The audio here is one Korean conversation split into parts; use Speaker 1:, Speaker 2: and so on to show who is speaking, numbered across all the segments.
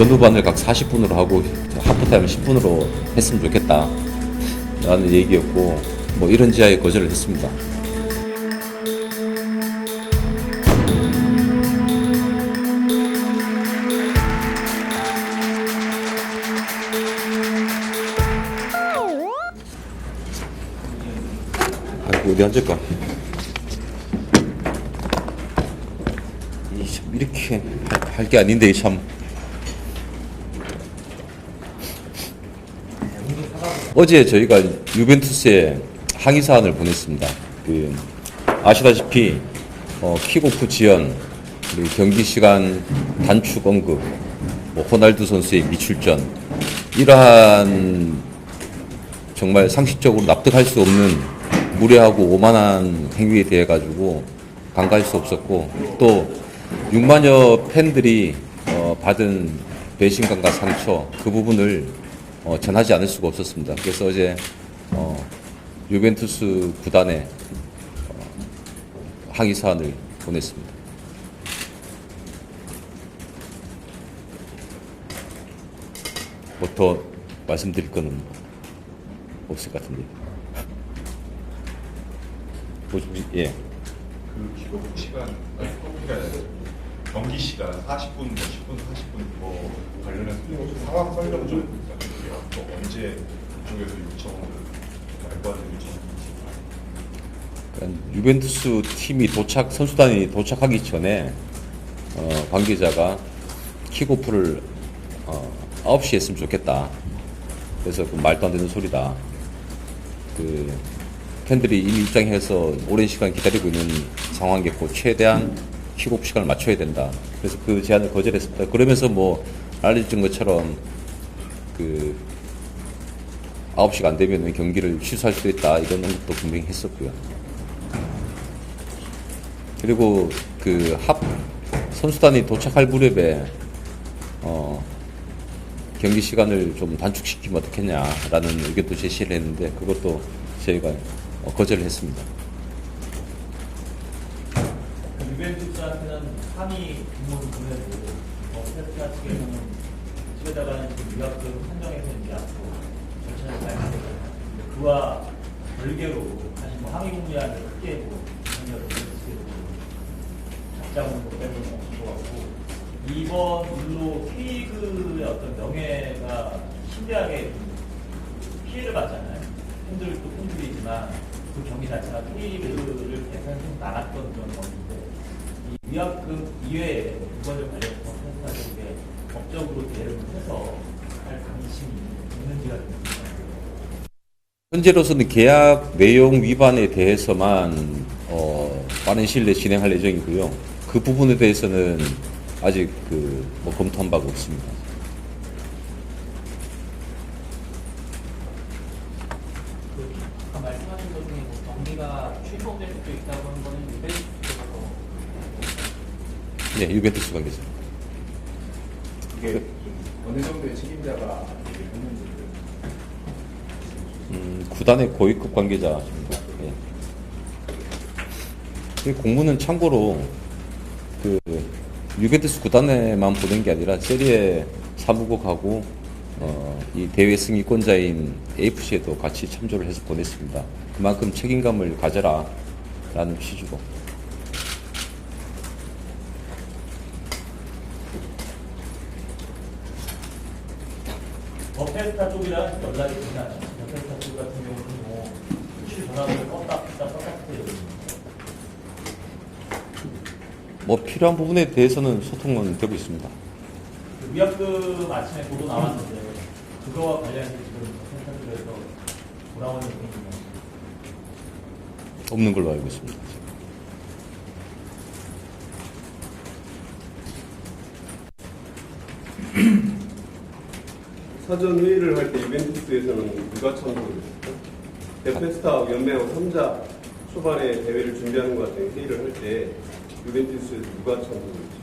Speaker 1: 전후반을 각 40분으로 하고 하프타임 10분으로 했으면 좋겠다 라는 얘기였고, 뭐 이런 지하에 거절을 했습니다. 아이고, 어디 앉을까? 참 이렇게 할 게 아닌데 참. 어제 저희가 유벤투스에 항의 사안을 보냈습니다. 아시다시피 킥오프 지연, 그리고 경기 시간 단축 언급, 뭐 호날두 선수의 미출전, 이러한 정말 상식적으로 납득할 수 없는 무례하고 오만한 행위에 대해 가지고 간과할 수 없었고, 또 6만여 팬들이 받은 배신감과 상처, 그 부분을 전하지 않을 수가 없었습니다. 그래서 어제 유벤투스 구단에 항의 사안을 보냈습니다. 뭐 더 말씀드릴 거는 없을 것 같은데. 예.
Speaker 2: 그 킥오프 시간, 경기 시간 40분, 10분, 40분 뭐 관련해서 상황 설명 좀 부탁드릴게요. 또 언제 그쪽에서 요청을 말과는 요청을
Speaker 1: 그러니까 유벤투스 팀이 선수단이 도착하기 전에 관계자가 킥오프를 9시에 했으면 좋겠다. 그래서 그 말도 안 되는 소리다. 팬들이 이미 입장해서 오랜 시간 기다리고 있는 상황이었고, 최대한 킥오프 시간을 맞춰야 된다. 그래서 그 제안을 거절했습니다. 그러면서 뭐 알려진 것처럼 9시가 안 되면 경기를 취소할 수도 있다, 이런 언급도 분명히 했었고요. 그리고 선수단이 도착할 무렵에 경기 시간을 좀 단축시키면 어떻겠냐라는 의견도 제시를 했는데, 그것도 저희가 거절을 했습니다.
Speaker 3: 유벤투스한테는 항의 공문을 보내고 페스타 측에서는 집에다가 위약금 산정해서 이제 앞으로 절차를 밟습니다. 그와 별개로 사실 뭐 항의 공문이라는 크게 뭐 작자문으로 빼고는 없을 것 같고, 이번 일로 K리그의 어떤 명예가 심대하게 피해를 받잖아요. 팬들도 팬들이지만 그 경기 자체가 K리그를 대상에서 나갔던 그런 건데, 이 위약금 이외에 그거를 관련해서 팬들에게 법적으로 대응을 해서 할 방침이 있는지가 좀 궁금해요.
Speaker 1: 현재로서는 계약 내용 위반에 대해서만 빠른 시일 내에 진행할 예정이고요. 그 부분에 대해서는 아직 뭐 검토한 바가 없습니다.
Speaker 4: 아까 말씀하신 것 중에 뭐 경기가 취소될 수도 있다고 하는 거는 유벤투스에서
Speaker 1: 네, 유벤투스 관계자.
Speaker 2: 이게 어느 정도의 책임자가 했는지
Speaker 1: 구단의 고위급 관계자입니다. 예. 이 공문은 참고로 유벤투스 구단에만 보낸 게 아니라 세리에 사무국하고 이 대회 승리권자인 AFC에도 같이 참조를 해서 보냈습니다. 그만큼 책임감을 가져라 라는 취지로.
Speaker 3: 페스타 쪽이랑 연락이 되나요? 페스타 쪽 같은 경우는 뭐 혹시 전화를 껐다 해요.
Speaker 1: 뭐 필요한 부분에 대해서는 소통은 되고 있습니다.
Speaker 3: 그 위약금 아침에 보도 나왔는데 그거와 관련해서 지금 페스타 쪽에서 돌아오는 얘기는
Speaker 1: 없는 걸로 알고 있습니다.
Speaker 5: 사전 회의를 할 때 유벤투스에서는 누가 참고를 했을까? 페스타 연맹하고 3자 초반에 대회를 준비하는 것 같은 회의를 할 때 유벤투스에서 누가 참고를 했죠?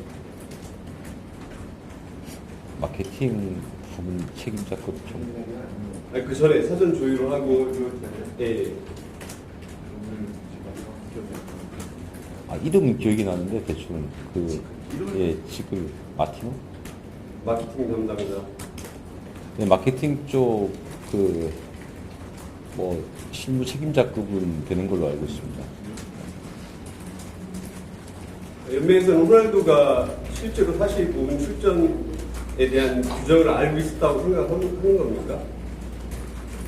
Speaker 1: 마케팅 부분 책임자급 좀.
Speaker 5: 아니 그 전에 사전 조율을 하고 예.
Speaker 1: 이름 기억이 나는데 대충 지금 마티노?
Speaker 5: 마케팅 담당자.
Speaker 1: 네, 마케팅 쪽 뭐 실무 책임자급은 되는 걸로 알고 있습니다.
Speaker 5: 연맹에서는 호날두가 실제로 사실 부분 출전에 대한 규정을 알고 있었다고 생각하는 겁니까?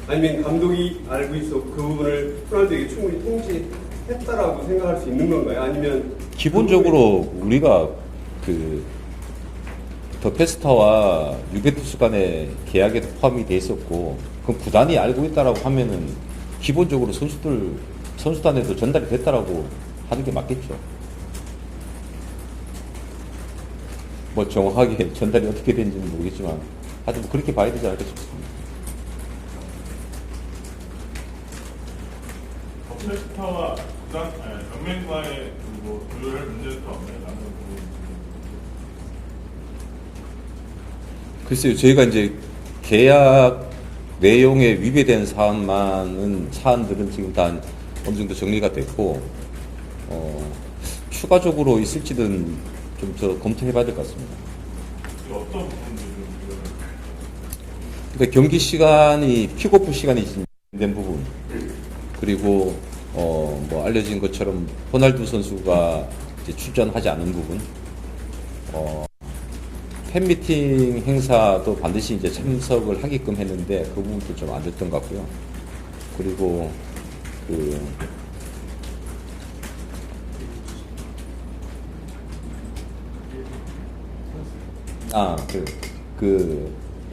Speaker 5: 아니면 감독이 알고 있어 그 부분을 호날두에게 충분히 통지했다라고 생각할 수 있는 건가요? 아니면
Speaker 1: 기본적으로 우리가 더 페스타와 유벤투스 간의 계약에도 포함이 돼 있었고, 그럼 구단이 알고 있다라고 하면은 기본적으로 선수단에도 전달이 됐다라고 하는 게 맞겠죠. 뭐 정확하게 전달이 어떻게 되는지는 모르겠지만 하여튼 뭐 그렇게 봐야 되지 않을까 싶습니다.
Speaker 2: 더페스타와 구단, 연맹과의 뭐 조율할 문제도 없나요? 나는
Speaker 1: 글쎄요, 저희가 이제 계약 내용에 위배된 사안들은 지금 다 어느 정도 정리가 됐고, 추가적으로 있을지는 좀 더 검토해봐야 될 것 같습니다.
Speaker 2: 어떤 부분들이
Speaker 1: 그러니까 경기 시간이 픽오프 시간이 된 부분, 그리고 뭐 알려진 것처럼 호날두 선수가 이제 출전하지 않은 부분, 팬미팅 행사도 반드시 이제 참석을 하게끔 했는데 그 부분도 좀 안 됐던 것 같고요. 그리고 그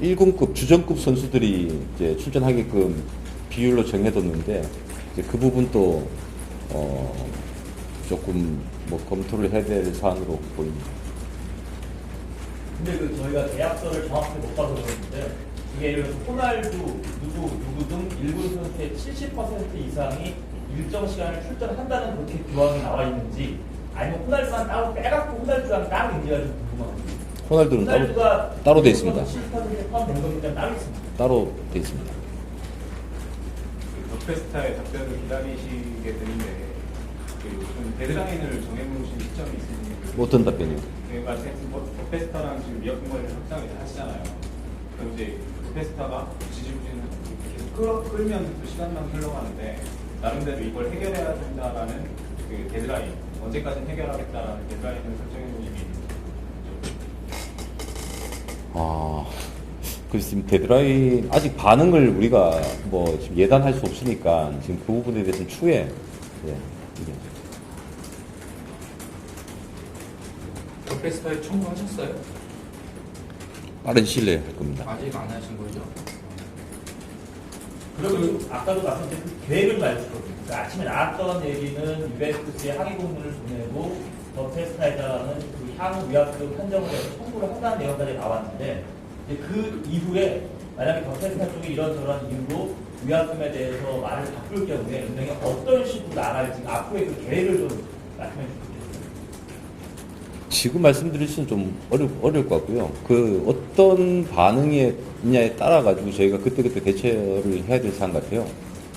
Speaker 1: 1군급 주전급 선수들이 이제 출전하게끔 비율로 정해뒀는데 이제 그 부분도 조금 뭐 검토를 해야 될 사안으로 보입니다.
Speaker 3: 근데 저희가 계약서를 정확하게 못 봐서 그러는데, 이게 예를 들어서 호날두, 누구 등 1군 선수의 70% 이상이 일정 시간을 출전한다는 그렇게 규정이 나와 있는지, 아니면 호날두만 따로 빼갖고 호날두랑 따로 인지가 좀 궁금합니다.
Speaker 1: 호날두는 따로 돼 있습니다.
Speaker 3: 70%에 포함된 겁니까? 따로 있습니다.
Speaker 1: 따로 돼 있습니다.
Speaker 6: 더페스타의 답변을 기다리시게 되는데 좀 데드라인을 정해놓으신 시점이 있으니
Speaker 1: 뭐 어떤 답변이요?
Speaker 6: 그러니까 더페스타랑 지금 미역 공간을 확장을 하시잖아요. 그럼 이제 더페스타가 지지부진을 계속 끌면 또 시간만 흘러가는데 나름대로 이걸 해결해야 된다라는 그 데드라인, 언제까지 해결하겠다라는 데드라인을 설정해 놓으시기.
Speaker 1: 그래서 지금 데드라인 아직 반응을 우리가 뭐 지금 예단할 수 없으니까 지금 그 부분에 대해서는 추후에
Speaker 7: 더페스타에 청구하셨어요?
Speaker 1: 빠른 시일 내에 할 겁니다.
Speaker 7: 아직 안 하신 거죠?
Speaker 3: 그리고 아까도 말씀드린 그 계획을 말했거든요. 그러니까 아침에 나왔던 얘기는 유벤투스에 항의 공문을 보내고 더페스타에다가는 그 향후 위약금 판정을 해서 청구를 한다는 내용까지 나왔는데, 이제 그 이후에 만약에 더페스타 쪽이 이런저런 이유로 위약금에 대해서 말을 바꿀 경우에 은행이 어떤 식으로 나갈지 앞으로의 그 계획을 좀 말씀해 주시겠어요?
Speaker 1: 지금 말씀드릴 수는 좀 어려울 것 같고요. 그 어떤 반응이 있냐에 따라 가지고 저희가 그때그때 대처를 해야 될 사안 같아요.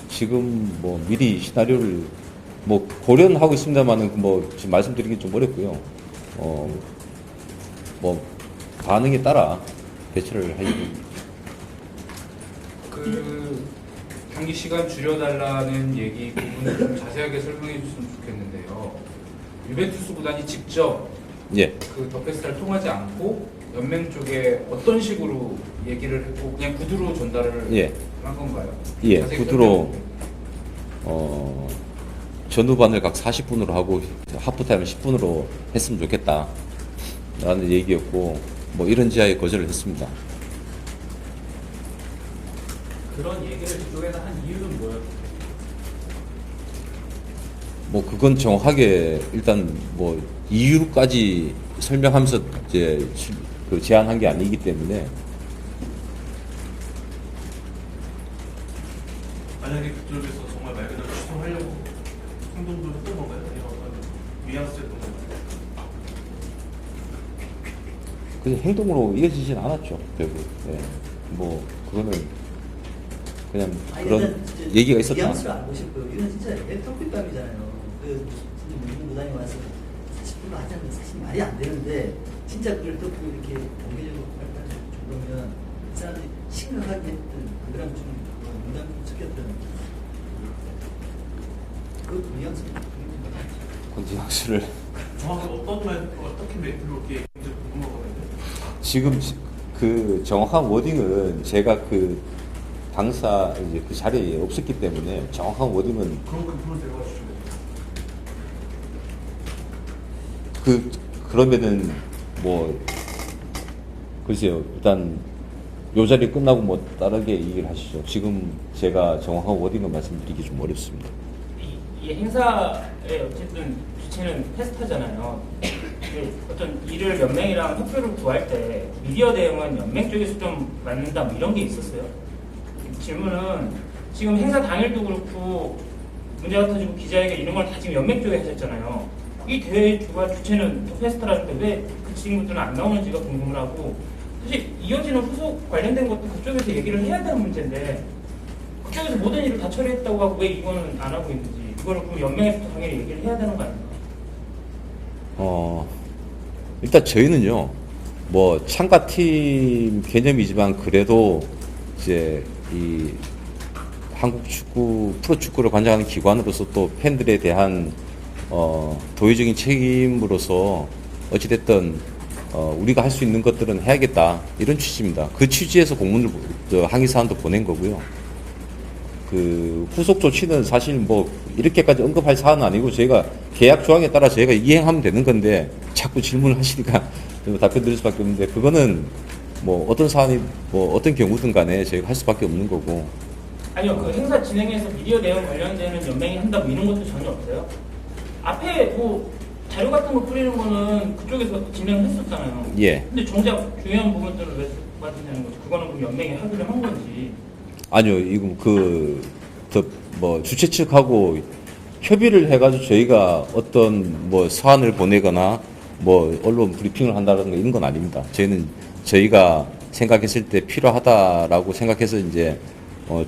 Speaker 1: 지금 뭐 미리 시나리오를 뭐 고려는 하고 있습니다만은 뭐 지금 말씀드리기 좀 어렵고요. 뭐 반응에 따라 대처를 하려고.
Speaker 7: 그 경기 시간 줄여달라는 얘기 부분을 좀 자세하게 설명해 주셨으면 좋겠는데요. 유벤투스 구단이 직접
Speaker 1: 예.
Speaker 7: 그 더페스타를 통하지 않고 연맹 쪽에 어떤 식으로 얘기를 했고 그냥 구두로 전달을
Speaker 1: 예.
Speaker 7: 한 건가요?
Speaker 1: 예,
Speaker 7: 자세히
Speaker 1: 구두로
Speaker 7: 설명해
Speaker 1: 전후반을 각 40분으로 하고 하프타임을 10분으로 했으면 좋겠다 라는 얘기였고, 뭐 이런 지하에 거절을 했습니다.
Speaker 4: 그런 얘기를 그쪽에서 한 이유는 뭐예요?
Speaker 1: 뭐 그건 정확하게 일단 뭐 이유까지 설명하면서 이제 그 제안한 게 아니기 때문에.
Speaker 2: 만약에 그쪽에서 정말 말 그대로 취소하려고 행동도 했던 건가요? 아니면 어떤 뉘앙스였던 건가요?
Speaker 1: 그 행동으로 이어지진 않았죠, 결국. 예. 뭐 그거는 그냥 그런 얘기가 있었다.
Speaker 8: 뉘앙스를 안 보셨고요. 이건 진짜 애터피감이잖아요. 그 무슨 무단이 와서 40분도 하지 않는 사실 말이 안 되는데 진짜 그걸 또 이렇게 공개적으로 생각하기에 그거랑 좀 농담 섞였던 그 뉘앙스.
Speaker 1: 뉘앙스를
Speaker 3: 정확히 어떻게 멘트로 이렇게 굉장히 궁금하거든요.
Speaker 1: 지금 그 정확한 워딩은 제가 그 당사 이제 그 자리에 없었기 때문에 정확한 워딩은
Speaker 3: 그런 부분을 데려가 주시면
Speaker 1: 그러면은 뭐 글쎄요, 일단 요 자리 끝나고 뭐 다르게 얘기를 하시죠. 지금 제가 정확한 워딩을 말씀드리기 좀 어렵습니다.
Speaker 9: 이 행사의 어쨌든 주체는 페스타잖아요. 어떤 일을 연맹이랑 협조를 구할 때 미디어 대응은 연맹 쪽에서 좀 맞는다 뭐 이런 게 있었어요. 질문은 지금 행사 당일도 그렇고 문제가 터지고 기자회견 이런 걸 다 지금 연맹 쪽에 하셨잖아요. 이 대회 주체는 더 페스타라는데 왜 그 친구들은 안 나오는지가 궁금을 하고, 사실 이어지는 후속 관련된 것도 그쪽에서 얘기를 해야 되는 문제인데 그쪽에서 모든 일을 다 처리했다고 하고 왜 이거는 안 하고 있는지, 이거를 그럼 연맹에서 당연히 얘기를 해야 되는 거 아닙니까?
Speaker 1: 일단 저희는요, 뭐 참가팀 개념이지만 그래도 이제 이 한국 축구, 프로축구를 관장하는 기관으로서 또 팬들에 대한 도의적인 책임으로서 어찌됐든 우리가 할 수 있는 것들은 해야겠다, 이런 취지입니다. 그 취지에서 공문을 항의 사안도 보낸 거고요. 그 후속 조치는 사실 뭐 이렇게까지 언급할 사안은 아니고 저희가 계약 조항에 따라 저희가 이행하면 되는 건데 자꾸 질문을 하시니까 답변 드릴 수밖에 없는데, 그거는 뭐 어떤 사안이 뭐 어떤 경우든 간에 저희가 할 수밖에 없는 거고.
Speaker 9: 아니요, 그 행사 진행에서 미디어 내용 관련되는 연맹이 한다 뭐 이런 것도 전혀 없어요. 앞에 뭐 자료 같은 거 뿌리는 거는 그쪽에서 진행을 했었잖아요.
Speaker 1: 예.
Speaker 9: 근데 정작 중요한 부분들을 왜 빠지냐는 거죠. 그거는 그럼 연맹이 합의를 한 건지.
Speaker 1: 아니요, 이거 뭐 주최 측하고 협의를 해가지고 저희가 어떤 뭐 사안을 보내거나 뭐 언론 브리핑을 한다든가 이런 건 아닙니다. 저희는 저희가 생각했을 때 필요하다라고 생각해서 이제 뭐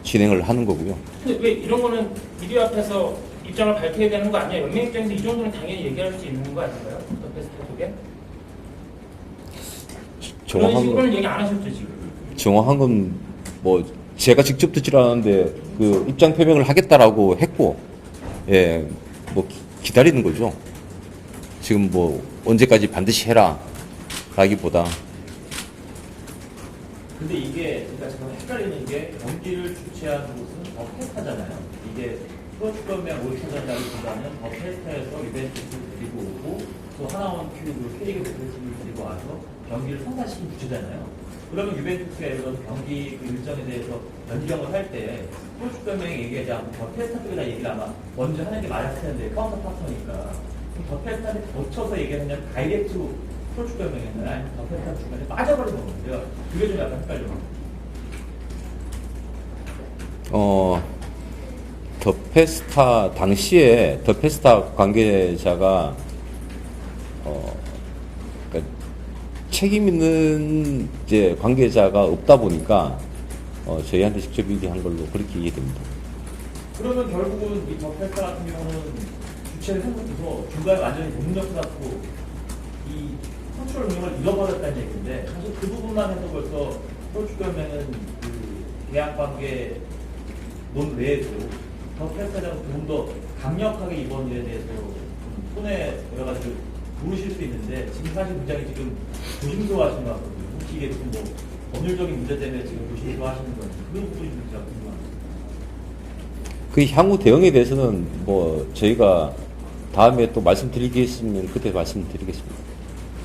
Speaker 1: 진행을 하는 거고요.
Speaker 9: 근데 왜 이런 거는 미디어 앞에서 입장을 밝혀야 되는 거 아니야? 연맹 입장에서 이 정도는 당연히 얘기할 수 있는 거 아닌가요? 더 페스타 쪽에? 그런 식으로는 얘기 안 하셨죠 지금?
Speaker 1: 정확한 건 뭐 제가 직접 듣질 않았는데 그 입장 표명을 하겠다라고 했고, 예, 뭐 기다리는 거죠. 지금 뭐 언제까지 반드시 해라라기보다.
Speaker 3: 근데 이게 그러니까 제가 헷갈리는 게 경기를 주최하는 곳은 더 페스타잖아요. 이게 프로축구연맹 오리천전자기보다는 더 페스타에서 이벤트를 데리고 오고 또 하나원 큐브 K리그 대표팀을 데리고 와서 경기를 성사시킨 주체잖아요. 그러면 유벤투스의 이런 경기 그 일정에 대해서 변경을 할 때 프로축구연맹이 얘기하지 않고 더 페스타 쪽에다 얘기를 아마 먼저 하는 게 맞을 텐데 카운터 파트너니까 그럼 더 페스타를 거쳐서 얘기하냐면 다이렉트로 프로축구연맹이었나요? 아니면 더 페스타 중간에 빠져버리는 건데요. 그게 좀 약간 헷갈려요.
Speaker 1: 더 페스타 당시에 더 페스타 관계자가 그러니까 책임 있는 이제 관계자가 없다 보니까 저희한테 직접 얘기한 걸로 그렇게 이해됩니다.
Speaker 3: 그러면 결국은 이 더 페스타 같은 경우는 주체를 생각해서 중간에 완전히 문력 갖고 이 컨트롤 능력을 잃어버렸다는 얘기인데 사실 그 부분만 해도 벌써 프로축구연맹은 그 계약 관계 논 외에도 더 페스타장은 조금 더 강력하게 이번 일에 대해서 손에 여러 가지를 모르실 수 있는데 지금 사실 굉장히 지금 조심스러워하시는 것 같거든요. 혹시 이게 무슨 뭐 법률적인 문제 때문에 지금 조심스러워하시는 건지 그런 부분이 좀 제가 궁금합니다.
Speaker 1: 그 향후 대응에 대해서는 뭐 저희가 다음에 또 말씀드리겠으면 그때 말씀드리겠습니다.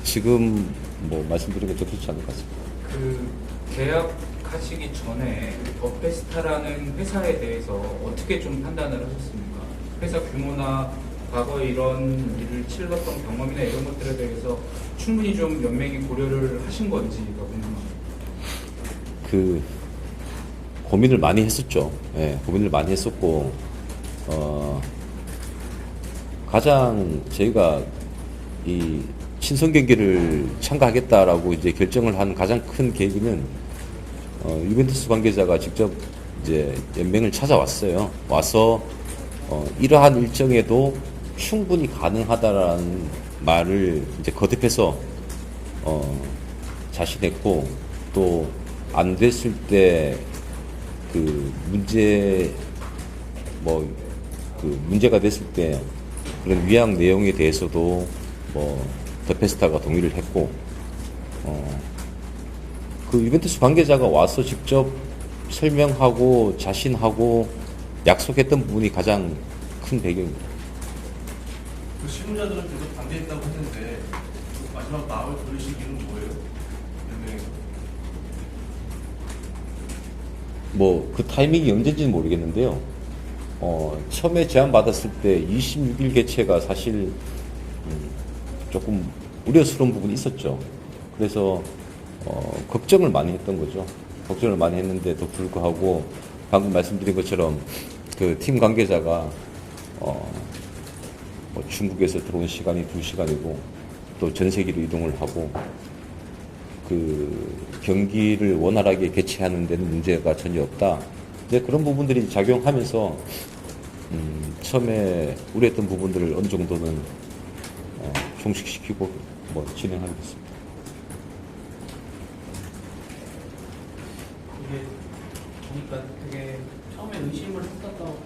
Speaker 1: 지금 뭐 말씀드리면 적절치 않을 것 같습니다.
Speaker 7: 그 계약하시기 전에 더 페스타라는 회사에 대해서 어떻게 좀 판단을 하셨습니까? 회사 규모나 과거에 이런 일을 치렀던 경험이나 이런 것들에 대해서 충분히 좀 연맹이 고려를 하신 건지가 궁금합니다.
Speaker 1: 그 고민을 많이 했었죠. 예, 고민을 많이 했었고 가장 저희가 이 친선 경기를 참가하겠다라고 이제 결정을 한 가장 큰 계기는 유벤투스 관계자가 직접 이제 연맹을 찾아왔어요. 와서 이러한 일정에도 충분히 가능하다라는 말을 이제 거듭해서 자신했고, 또 안 됐을 때 그 문제가 됐을 때 그런 위약 내용에 대해서도 더 페스타가 동의를 했고, 그 유벤투스 관계자가 와서 직접 설명하고 자신하고 약속했던 부분이 가장 큰 배경입니다.
Speaker 10: 그 실무자들은 계속 담배했다고 했는데 마지막 마음을 돌리신 이유는 뭐예요?
Speaker 1: 그 타이밍이 언제인지는 모르겠는데요. 처음에 제안받았을 때 26일 개최가 사실 조금 우려스러운 부분이 있었죠. 그래서 걱정을 많이 했던 거죠. 걱정을 많이 했는데도 불구하고 방금 말씀드린 것처럼 그 팀 관계자가 중국에서 들어온 시간이 2시간이고 또 전 세계로 이동을 하고 그 경기를 원활하게 개최하는 데는 문제가 전혀 없다. 이제 그런 부분들이 작용하면서 처음에 우려했던 부분들을 어느 정도는 종식시키고 진행하게 됐습니다.
Speaker 4: 이게 보니까 되게 처음에 의심을 했었고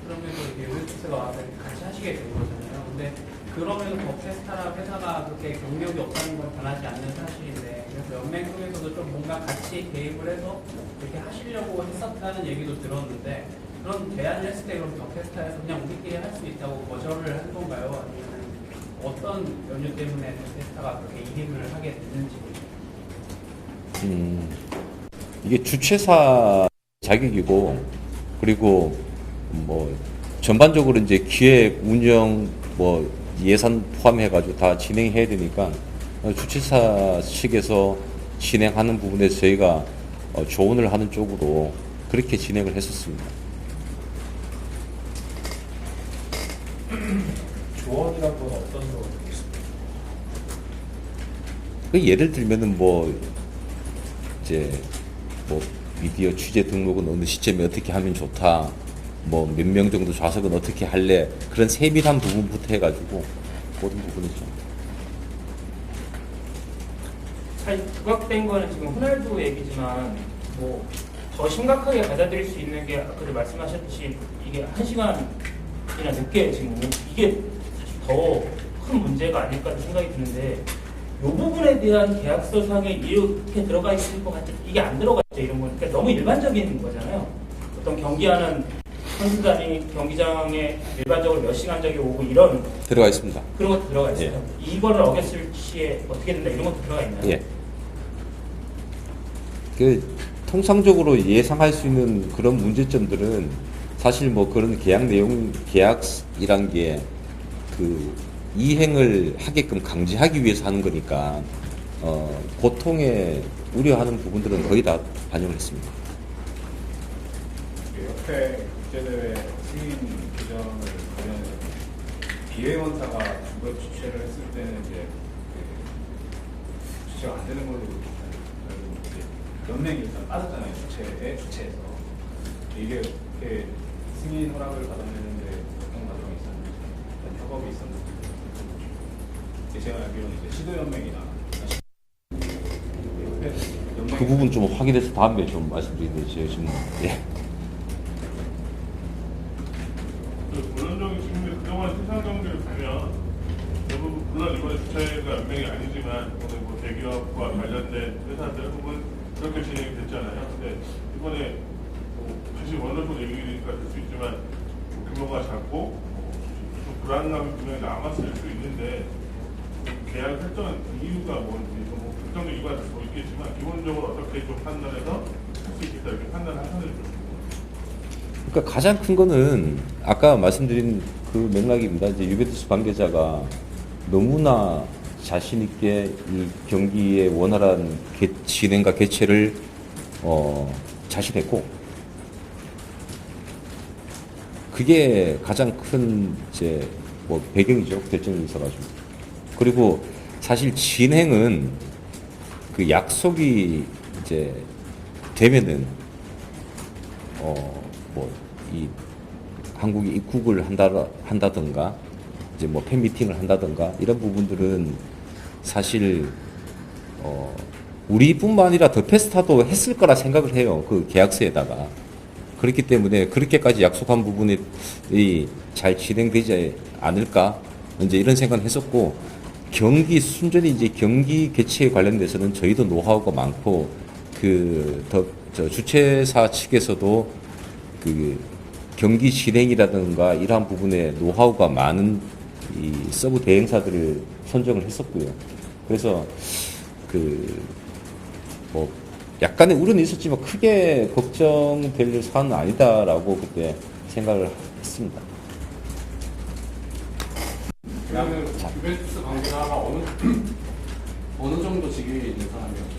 Speaker 4: 그러면서 이게 유벤투스가 와서 같이 하시게 된 거잖아요. 근데 그럼에도 더 페스타라 회사가 그렇게 경력이 없다는 건 변하지 않는 사실인데, 그래서 연맹 쪽에서도 좀 뭔가 같이 개입을 해서 이렇게 하시려고 했었다는 얘기도 들었는데, 그런 제안을 했을 때 그럼 더 페스타에서 그냥 우리끼리 할 수 있다고 거절을 한 건가요? 아니면 어떤 연유 때문에 더 페스타가 그렇게 이행을 하게 됐는지.
Speaker 1: 이게 주최사 자격이고, 그리고 전반적으로 이제 기획, 운영, 예산 포함해가지고 다 진행해야 되니까 주최사 측에서 진행하는 부분에서 저희가 조언을 하는 쪽으로 그렇게 진행을 했었습니다.
Speaker 6: 조언이란 건 어떤 조언이 있습니까?
Speaker 1: 예를 들면은 미디어 취재 등록은 어느 시점에 어떻게 하면 좋다, 몇 명 정도 좌석은 어떻게 할래, 그런 세밀한 부분부터 해가지고 모든 부분이죠.
Speaker 9: 사실 부각된 거는 지금 호날두 얘기지만 더 심각하게 받아들일 수 있는 게 아까도 말씀하셨듯이 이게 1시간이나 늦게 지금 이게 사실 더 큰 문제가 아닐까 생각이 드는데, 이 부분에 대한 계약서상에 이렇게 들어가 있을 것 같아, 이게 안 들어가 있죠, 이런 건. 그러니까 너무 일반적인 거잖아요. 어떤 경기하는 선수단이 경기장에 일반적으로 몇 시간적이 오고 이런
Speaker 1: 들어가 있습니다.
Speaker 9: 그런 것도 들어가 있어요. 이거를 어겼을 시에 어떻게 된다 이런 것도 들어가 있나요?
Speaker 1: 예. 통상적으로 예상할 수 있는 그런 문제점들은 사실 그런 계약 내용, 계약이란 게 이행을 하게끔 강제하기 위해서 하는 거니까 보통의 우려하는 부분들은 거의 다 반영을 했습니다.
Speaker 6: 옆에 국제대회 승인 규정을 관련해서 비회원사가 주거 주최를 했을 때는 이제 주최가 안 되는 걸로 연맹이 일단 빠졌잖아요. 주최에서 이게 이렇게 승인 허락을 받아내는데 어떤 과정이 있었는지, 어떤 협업이 있었는지, 제가 알기로는 이제 시도연맹이나
Speaker 1: 그 부분 좀 확인해서 다음에 좀 말씀드리는데 제가 지금
Speaker 2: 본론적인 질문이 그동안 세상 경기를 보면 대부분 물론 이번에 주최가 연맹이 아니지만 오늘 대기업과 관련된 회사들 혹은 그렇게 진행이 됐잖아요. 근데 이번에 사실 원로적 얘기니까 될 수 있지만 규모가 작고 좀 불안감이 분명히 남았을 수 있는데 계약을 했던 이유가 뭔지 특정적 이유가 더 있겠지만 기본적으로 어떻게 좀 판단해서 할 수 있겠다 이렇게 판단하셨는지 좀.
Speaker 1: 그러니까 가장 큰 거는 아까 말씀드린 그 맥락입니다. 이제 유벤투스 관계자가 너무나 자신 있게 이 경기의 원활한 진행과 개최를 자신했고, 그게 가장 큰 이제 배경이죠. 결정이 있어가지고. 그리고 사실 진행은 그 약속이 이제 되면은 이 한국에 입국을 한다든가 이제 팬미팅을 한다든가 이런 부분들은 사실 우리뿐만 아니라 더 페스타도 했을 거라 생각을 해요. 그 계약서에다가. 그렇기 때문에 그렇게까지 약속한 부분이 잘 진행되지 않을까 이제 이런 생각을 했었고, 경기 순전히 이제 경기 개최에 관련돼서는 저희도 노하우가 많고 저 주최사 측에서도 그 경기 진행이라든가 이러한 부분에 노하우가 많은 이 서브 대행사들을 선정을 했었고요. 그래서 뭐 약간의 우려는 있었지만 크게 걱정될 사안은 아니다라고 그때 생각을 했습니다.
Speaker 11: 그러면 유벤투스 관계자가 어느 정도 직위에 있는 사람이었죠?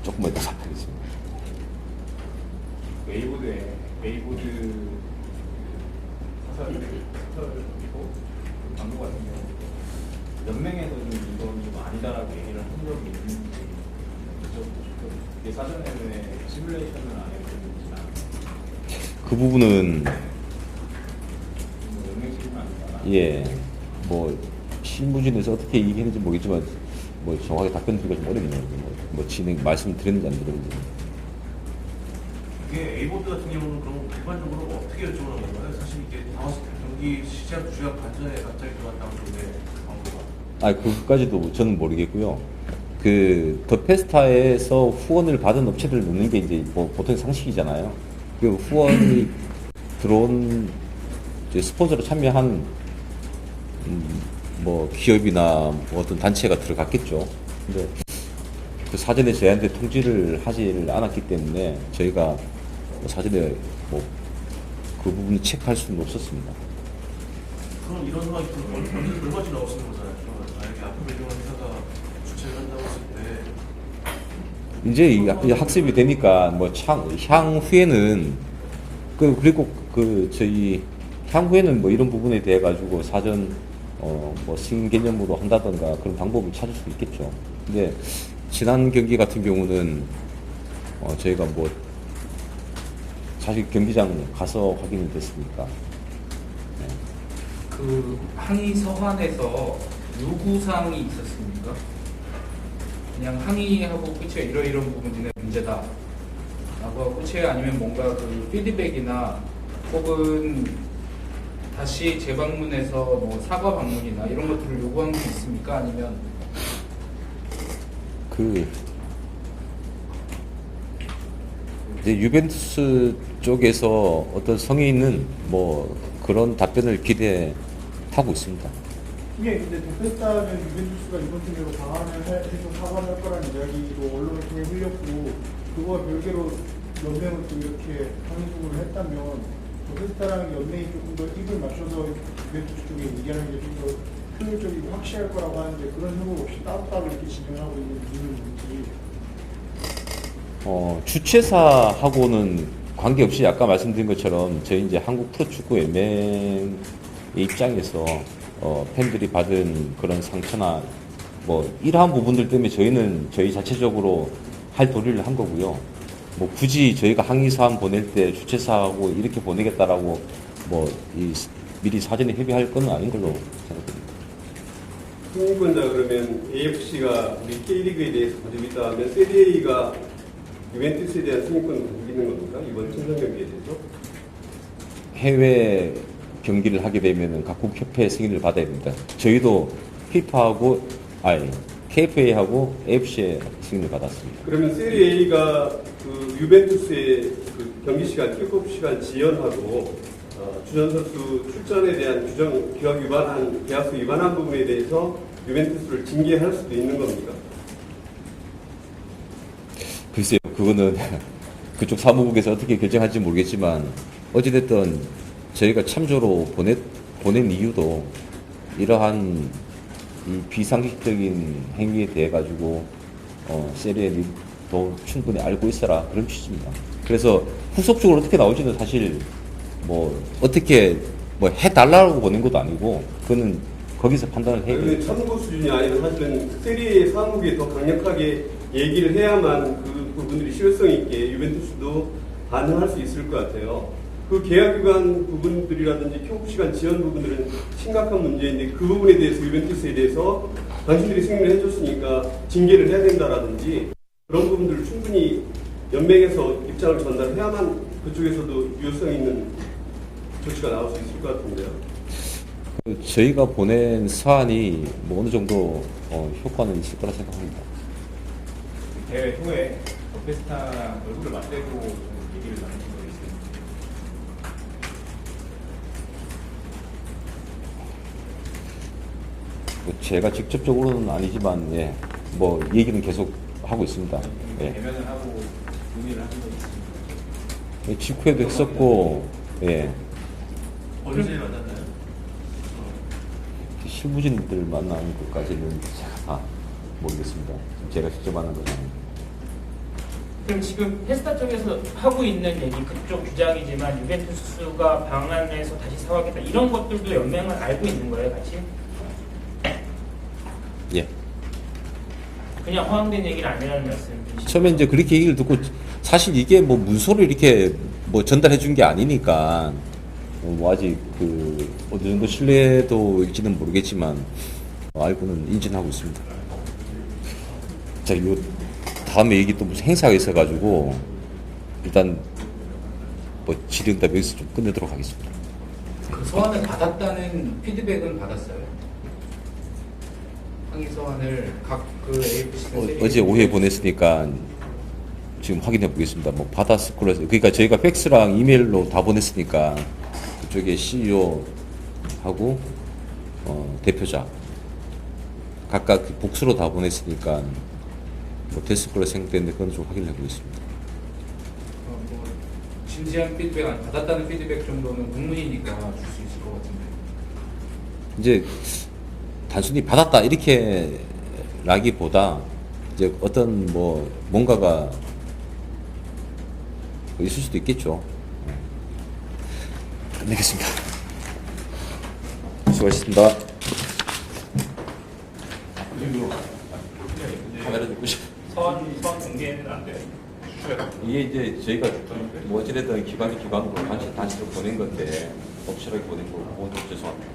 Speaker 1: 조금만 더 답하겠습니다.
Speaker 6: 웨이보드 사설이고 방금 같은 경우 연맹에서는 이건 좀 아니다라고 얘기를 한 적이 있는지 여쭤보고 싶거든요. 이게 사전에 왜 시뮬레이션을 안 해보는지
Speaker 1: 그 부분은
Speaker 6: 연맹 시즌 아닌가?
Speaker 1: 예, 뭐 실무진에서 어떻게 얘기했는지 모르겠지만 뭐 정확하게 답변 드리기가 좀 어렵네요. 뭐 진행 말씀드렸는지 안 드렸는지.
Speaker 10: 이게 A보드 같은 경우는 그럼 일반적으로 어떻게 요청을 한 건가요? 사실 이게 경기 시작 주작 관전에 갑자기 들어갔다고 그러는데 광고가.
Speaker 1: 그것까지도 저는 모르겠고요. 더 페스타에서 후원을 받은 업체들을 넣는 게 이제 뭐 보통 상식이잖아요. 그 후원이 들어온 이제 스폰서로 참여한 뭐 기업이나 뭐 어떤 단체가 들어갔겠죠. 근데 그 사전에 저희한테 통지를 하질 않았기 때문에 저희가 사전에 뭐 그 부분을 체크할 수는 없었습니다.
Speaker 10: 그럼 이런 상황이 언제 결과지 나오시는 거잖아요. 만약에 앞으로 이런 회사가 주최를 한다고 했을 때
Speaker 1: 이제 이 학습이 되니까 뭐 향후에는 그리고 저희 향후에는 뭐 이런 부분에 대해 가지고 사전 뭐 승인 개념으로 한다던가 그런 방법을 찾을 수 있겠죠. 근데 지난 경기 같은 경우는 저희가 뭐 사실 경기장 가서 확인이 됐으니까. 네.
Speaker 7: 그 항의 서한에서 요구사항이 있었습니까? 그냥 항의하고 끝이야, 이런 부분이 문제다 라고 하고 끝이야, 아니면 뭔가 그 피드백이나 혹은 다시 재방문해서 뭐 사과 방문이나 이런 것들을 요구한 게 있습니까? 아니면
Speaker 1: 이제 유벤투스 쪽에서 어떤 성의 있는 뭐 그런 답변을 기대하고 있습니다.
Speaker 12: 이게 근데 도페스타는 유벤투스가 이번 팀으로 방안을 해서 사과를 할 거라는 이야기도 언론을 통해 흘렸고, 그거와 별개로 연맹을 또 이렇게 항의소를 했다면 도페스타랑 연맹이 조금 더 입을 맞춰서 유벤투스 쪽에 얘기하는 게 좀 더 효율적이고 확실할 거라고 하는데, 그런 생각 없이 따로따로 이렇게 진행하고 있는 이유는 뭔지.
Speaker 1: 주최사하고는 관계없이 아까 말씀드린 것처럼 저희 이제 한국 프로축구 연맹의 입장에서 팬들이 받은 그런 상처나 뭐 이러한 부분들 때문에 저희는 저희 자체적으로 할 도리를 한 거고요. 뭐 굳이 저희가 항의사안 보낼 때 주최사하고 이렇게 보내겠다라고 뭐 미리 사전에 협의할 건 아닌 걸로 생각됩니다.
Speaker 5: 승리권자 그러면 AFC가 우리 K리그에 대해서 가지고 있다 하면 세리에가 유벤투스에 대한 승리권을 가지고 있는 겁니까? 이번 친선 경기에 대해서?
Speaker 1: 해외 경기를 하게 되면 각국 협회 승인을 받아야 됩니다. 저희도 FIFA하고 KFA하고 AFC의 승인을 받았습니다.
Speaker 5: 그러면 세리에가 그 유벤투스의 그 경기 시간, 킥오프 시간 지연하고 주전 선수 출전에 대한 규정 규약 위반한 계약서 위반한 부분에 대해서 유벤투스를 징계할 수도 있는 겁니까?
Speaker 1: 글쎄요, 그거는 그쪽 사무국에서 어떻게 결정할지 모르겠지만 어찌됐든 저희가 참조로 보낸 이유도 이러한 이 비상식적인 행위에 대해 가지고 세리에도 충분히 알고 있어라 그런 취지입니다. 그래서 후속적으로 어떻게 나올지는 사실 뭐 어떻게 뭐 해달라고 보낸 것도 아니고 그거는 거기서 판단을 해야
Speaker 5: 됩니다. 참고 수준이 아니라 사실은 세리에 사무국에 더 강력하게 얘기를 해야만 그 부분들이 실효성 있게 유벤투스도 반응할 수 있을 것 같아요. 그 계약기간 부분들이라든지 킥오프 시간 지연 부분들은 심각한 문제인데 그 부분에 대해서 유벤투스에 대해서 당신들이 승인을 해줬으니까 징계를 해야 된다라든지 그런 부분들을 충분히 연맹에서 입장을 전달해야만 그쪽에서도 유효성 있는 조치가 나올 수 있을 것 같은데요.
Speaker 1: 저희가 보낸 사안이 뭐 어느 정도 효과는 있을 거라 생각합니다.
Speaker 6: 대회 후에 더페스타 얼굴을 맞대고 얘기를 나눈 적이 있습니다.
Speaker 1: 제가 직접적으로는 아니지만 예, 뭐 얘기는 계속 하고 있습니다. 예.
Speaker 6: 대면을 하고 논의를 하신 적이 있습니다.
Speaker 1: 직후에도 했었고 예.
Speaker 10: 언제 만났나요?
Speaker 1: 실무진들 만나는 것까지는 제가 다 모르겠습니다. 제가 직접 만난 건 아니에요.
Speaker 9: 그럼 지금 페스타 쪽에서 하고 있는 얘기 그쪽 주장이지만 유벤투스가 방안에서 다시 사와겠다 이런 것들도 연맹은 알고 있는 거예요, 같이?
Speaker 1: 예.
Speaker 9: 그냥 허황된 얘기는 아니라는 말씀이시죠?
Speaker 1: 처음에 이제 그렇게 얘기를 듣고 사실 이게 뭐 문서로 이렇게 뭐 전달해 준 게 아니니까 뭐 아직 그 어느 정도 신뢰도일지는 모르겠지만 알고는 인정하고 있습니다. 자, 요 다음에 얘기 또 무슨 행사가 있어가지고 일단 뭐 질의응답 여기서 좀 끝내도록 하겠습니다.
Speaker 7: 그 소환을 받았다는 피드백은 받았어요? 항의 소환을 각그 AFC
Speaker 1: 어제 오후에 보냈으니까 지금 확인해 보겠습니다. 뭐 받았을 걸로 해서 그러니까 저희가 팩스랑 이메일로 다 보냈으니까 그쪽에 CEO하고 대표자 각각 복수로 다 보냈으니까 뭐 됐을 걸로 생각되는데 그건 좀 확인해 보겠습니다.
Speaker 7: 뭐 진지한 피드백 아니 받았다는 피드백 정도는 국문이니까 줄 수 있을 것 같은데.
Speaker 1: 이제 단순히 받았다 이렇게 라기보다 이제 어떤 뭐 뭔가가 있을 수도 있겠죠. 끝내겠습니다. 수고하셨습니다. 카메라 좀 끄시고.
Speaker 3: 서한 공개는 안 돼요.
Speaker 1: 이게 이제 저희가 뭐 어찌됐든 기관으로 단체로 보낸 건데, 업체로 보낸 거고, 죄송합니다.